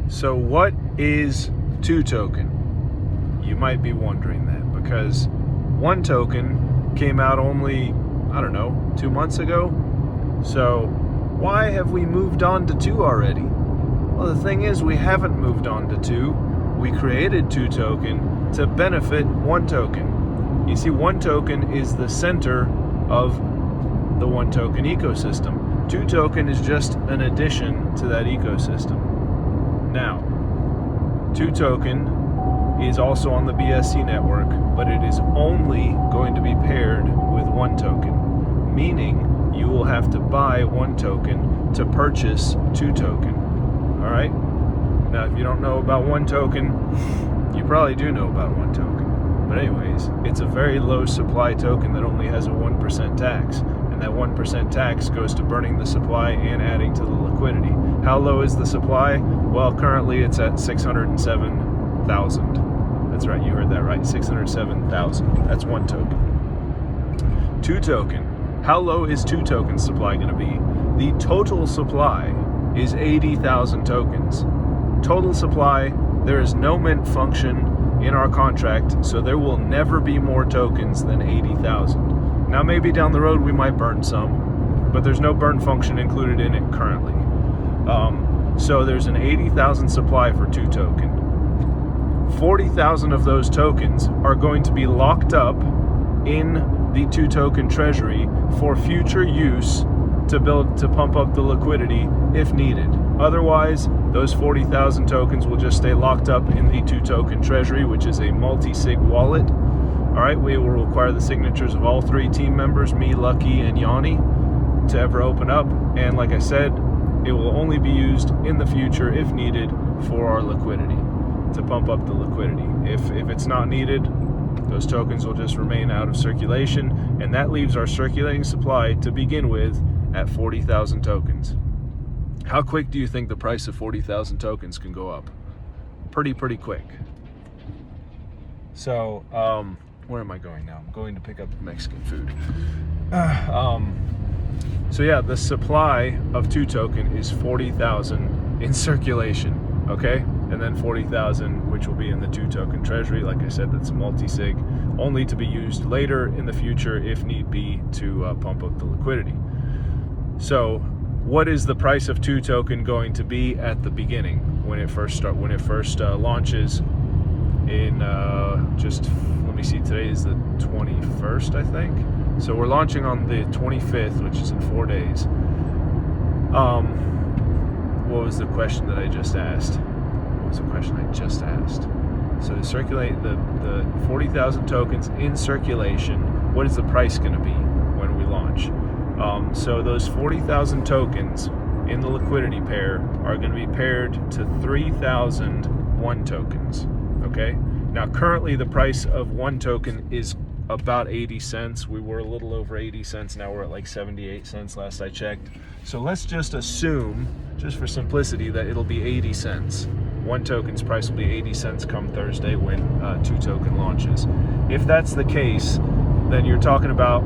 So what is 2 token? You might be wondering that because 1 token came out only, 2 months ago. So why have we moved on to 2 already? Well, the thing is, we haven't moved on to 2. We created 2 token to benefit 1 token. You see, 1 token is the center of the 1 token ecosystem. 2 token is just an addition to that ecosystem. Now, 2 token is also on the BSC network, but it is only going to be paired with 1 token, meaning you will have to buy 1 token to purchase 2 token. All right? Now, if you don't know about 1 token, you probably do know about 1 token. But anyways, it's a very low supply token that only has a 1% tax. And that 1% tax goes to burning the supply and adding to the liquidity. How low is the supply? Well, currently it's at 607,000. That's right, you heard that right, 607,000. That's 1 token. 2 token. How low is 2 token supply going to be? The total supply is 80,000 tokens. Total supply, there is no mint function in our contract, so there will never be more tokens than 80,000. Now maybe down the road we might burn some, but there's no burn function included in it currently. So there's an 80,000 supply for 2 token. 40,000 of those tokens are going to be locked up in the 2 token treasury for future use to pump up the liquidity if needed. Otherwise, those 40,000 tokens will just stay locked up in the 2 token treasury, which is a multi-sig wallet. All right, we will require the signatures of all 3 team members, me, Lucky, and Yanni, to ever open up. And like I said, it will only be used in the future if needed for our liquidity, to pump up the liquidity. If it's not needed, those tokens will just remain out of circulation, and that leaves our circulating supply to begin with at 40,000 tokens. How quick do you think the price of 40,000 tokens can go up? Pretty quick. So, where am I going now? I'm going to pick up Mexican food. So yeah, the supply of 2 token is 40,000 in circulation, okay? And then 40,000, which will be in the 2 token treasury. Like I said, that's a multi-sig, only to be used later in the future if need be to pump up the liquidity. So what is the price of 2 token going to be at the beginning when it first launches in let me see, today is the 21st, I think. So we're launching on the 25th, which is in 4 days. What was the question that I just asked? So to circulate the 40,000 tokens in circulation, what is the price going to be when we launch? So those 40,000 tokens in the liquidity pair are going to be paired to 3,000 1 tokens, okay? Now currently the price of 1 token is about 80 cents. We were a little over 80 cents. Now we're at like 78 cents last I checked. So let's just assume, just for simplicity, that it'll be 80 cents. 1 token's price will be 80 cents come Thursday when 2 token launches. If that's the case, then you're talking about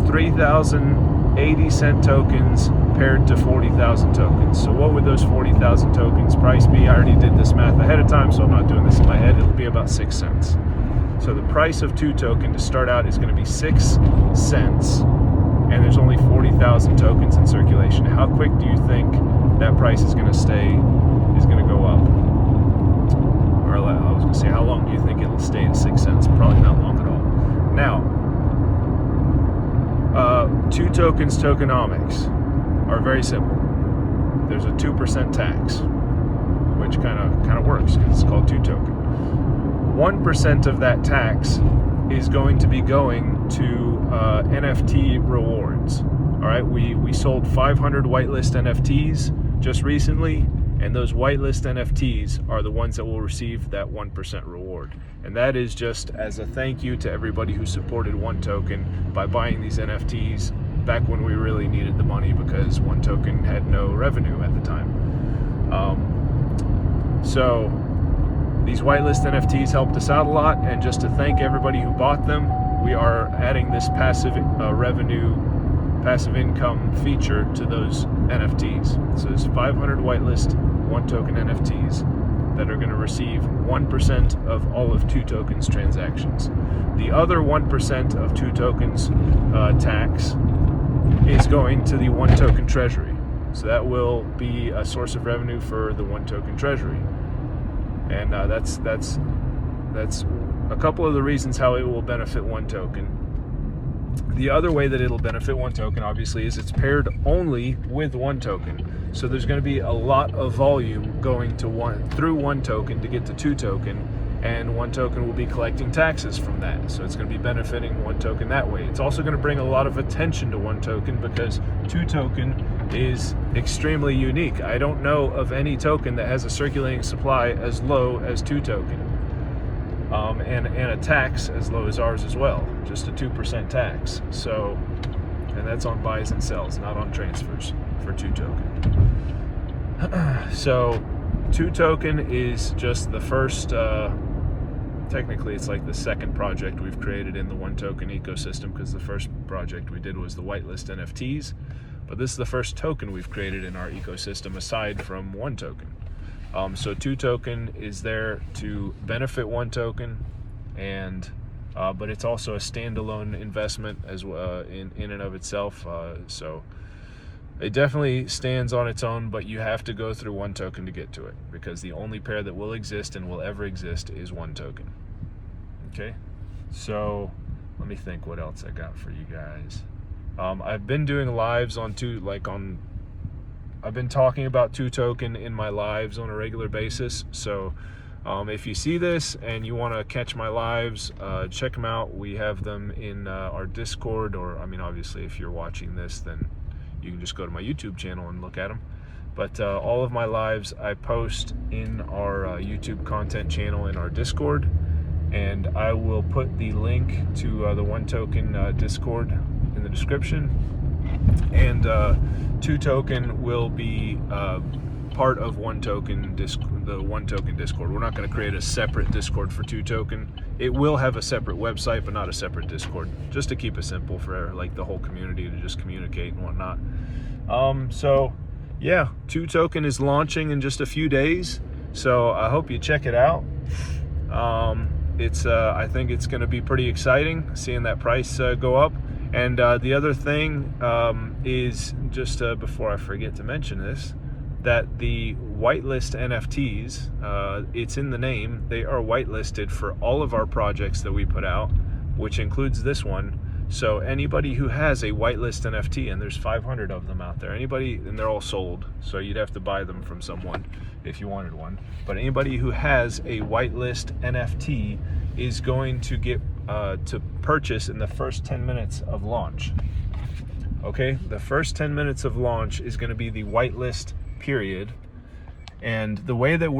3,080 cent tokens paired to 40,000 tokens. So what would those 40,000 tokens price be? I already did this math ahead of time, so I'm not doing this in my head. It'll be about 6 cents. So the price of 2 token to start out is going to be 6 cents, and there's only 40,000 tokens in circulation. How quick do you think that price is going to go up? Or I was going to say, how long do you think it'll stay at 6 cents? Probably not long at all. Now, 2 tokens tokenomics are very simple. There's a 2% tax, which kind of works because it's called 2 token. 1% of that tax is going to be going to NFT rewards. All right, we sold 500 whitelist NFTs just recently, and those whitelist NFTs are the ones that will receive that 1% reward. And that is just as a thank you to everybody who supported 1 token by buying these NFTs back when we really needed the money because 1 token had no revenue at the time. So these whitelist NFTs helped us out a lot, and just to thank everybody who bought them, we are adding this passive income feature to those NFTs. So there's 500 whitelist one token NFTs that are going to receive 1% of all of 2 tokens transactions. The other 1% of 2 tokens tax is going to the 1 token treasury. So that will be a source of revenue for the 1 token treasury. And that's a couple of the reasons how it will benefit 1 token. The other way that it'll benefit 1 token, obviously, is it's paired only with 1 token. So there's going to be a lot of volume going to through 1 token to get to 2 token, and 1 token will be collecting taxes from that. So it's going to be benefiting 1 token that way. It's also going to bring a lot of attention to 1 token because 2 token is extremely unique. I don't know of any token that has a circulating supply as low as 2 token. And a tax as low as ours as well, just a 2% tax. So, and that's on buys and sells, not on transfers for 2 token. So 2 token is just the first, technically it's like the second project we've created in the 1 token ecosystem, because the first project we did was the whitelist NFTs, but this is the first token we've created in our ecosystem aside from 1 token. So 2 token is there to benefit 1 token, and but it's also a standalone investment as well in and of itself. So it definitely stands on its own, but you have to go through 1 token to get to it, because the only pair that will exist and will ever exist is 1 token. Okay, so let me think what else I got for you guys. I've been doing lives on I've been talking about 2 token in my lives on a regular basis. So if you see this and you want to catch my lives, check them out. We have them in our Discord, or I mean, obviously if you're watching this, then you can just go to my YouTube channel and look at them. But all of my lives I post in our YouTube content channel in our Discord, and I will put the link to the 1 token Discord in the description. And 2 token will be part of 1 token the 1 token Discord. We're not going to create a separate Discord for 2 token. It will have a separate website, but not a separate Discord, just to keep it simple for like the whole community to just communicate and whatnot. So yeah, 2 token is launching in just a few days, so I hope you check it out. I think it's going to be pretty exciting seeing that price go up. And the other thing is, just before I forget to mention this, that the whitelist NFTs, it's in the name, they are whitelisted for all of our projects that we put out, which includes this one. So anybody who has a whitelist NFT, and there's 500 of them out there, and they're all sold, so you'd have to buy them from someone if you wanted one. But anybody who has a whitelist NFT is going to get to purchase in the first 10 minutes of launch. Okay, the first 10 minutes of launch is going to be the whitelist period. And the way that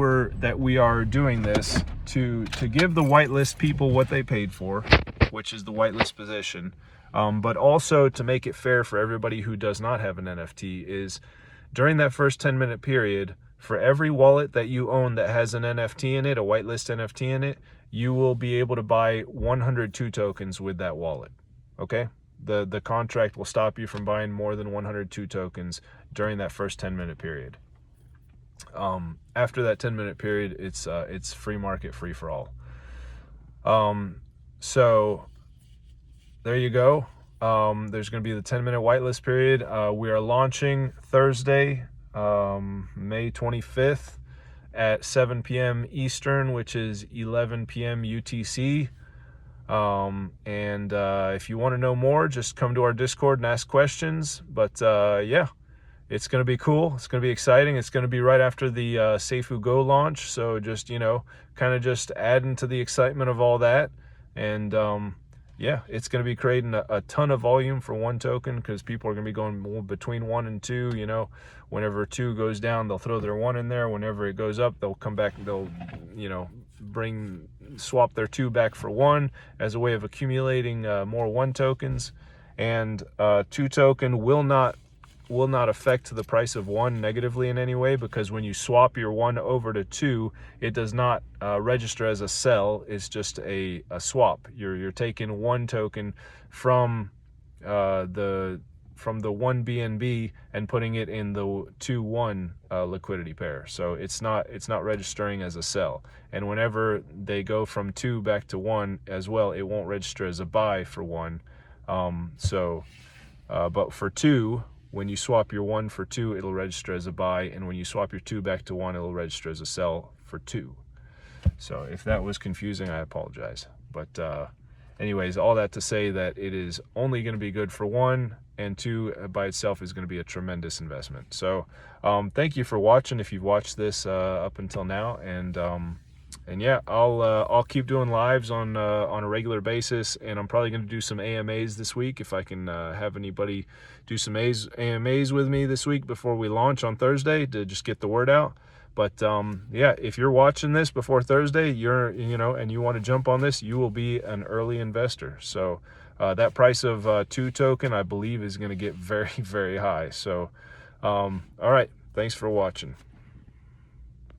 we are doing this to give the whitelist people what they paid for, which is the whitelist position, but also to make it fair for everybody who does not have an NFT, is during that first 10-minute period, for every wallet that you own that has an NFT in it, a whitelist NFT in it, you will be able to buy 102 tokens with that wallet. Okay? The contract will stop you from buying more than 102 tokens during that first 10-minute period. After that 10-minute period, it's free market, free for all. So there you go. There's going to be the 10-minute whitelist period. We are launching Thursday, May 25th at 7 p.m. Eastern, which is 11 p.m. UTC. And if you want to know more, just come to our Discord and ask questions. But yeah, it's going to be cool. It's going to be exciting. It's going to be right after the Seifu Go launch. So just, kind of just adding to the excitement of all that. And yeah, it's going to be creating a ton of volume for 1 token, because people are going to be going between 1 and 2. Whenever 2 goes down, they'll throw their 1 in there. Whenever it goes up, they'll come back. They'll, swap their 2 back for 1 as a way of accumulating more 1 tokens. And 2 token will not affect the price of 1 negatively in any way, because when you swap your 1 over to 2, it does not register as a sell. It's just a swap. You're taking 1 token from the from the 1 BNB and putting it in the 2-1 liquidity pair. So it's not registering as a sell. And whenever they go from 2 back to 1 as well, it won't register as a buy for 1. But for 2, when you swap your 1 for 2, it'll register as a buy, and when you swap your 2 back to 1, it'll register as a sell for 2. So if that was confusing, I apologize. But anyways, all that to say that it is only going to be good for 1, and 2 by itself is going to be a tremendous investment. So thank you for watching, if you've watched this up until now. And yeah, I'll keep doing lives on a regular basis, and I'm probably going to do some AMAs this week if I can have anybody do some AMAs with me this week before we launch on Thursday to just get the word out. But yeah, if you're watching this before Thursday, and you want to jump on this, you will be an early investor. So that price of 2 token, I believe, is going to get very, very high. So all right, thanks for watching.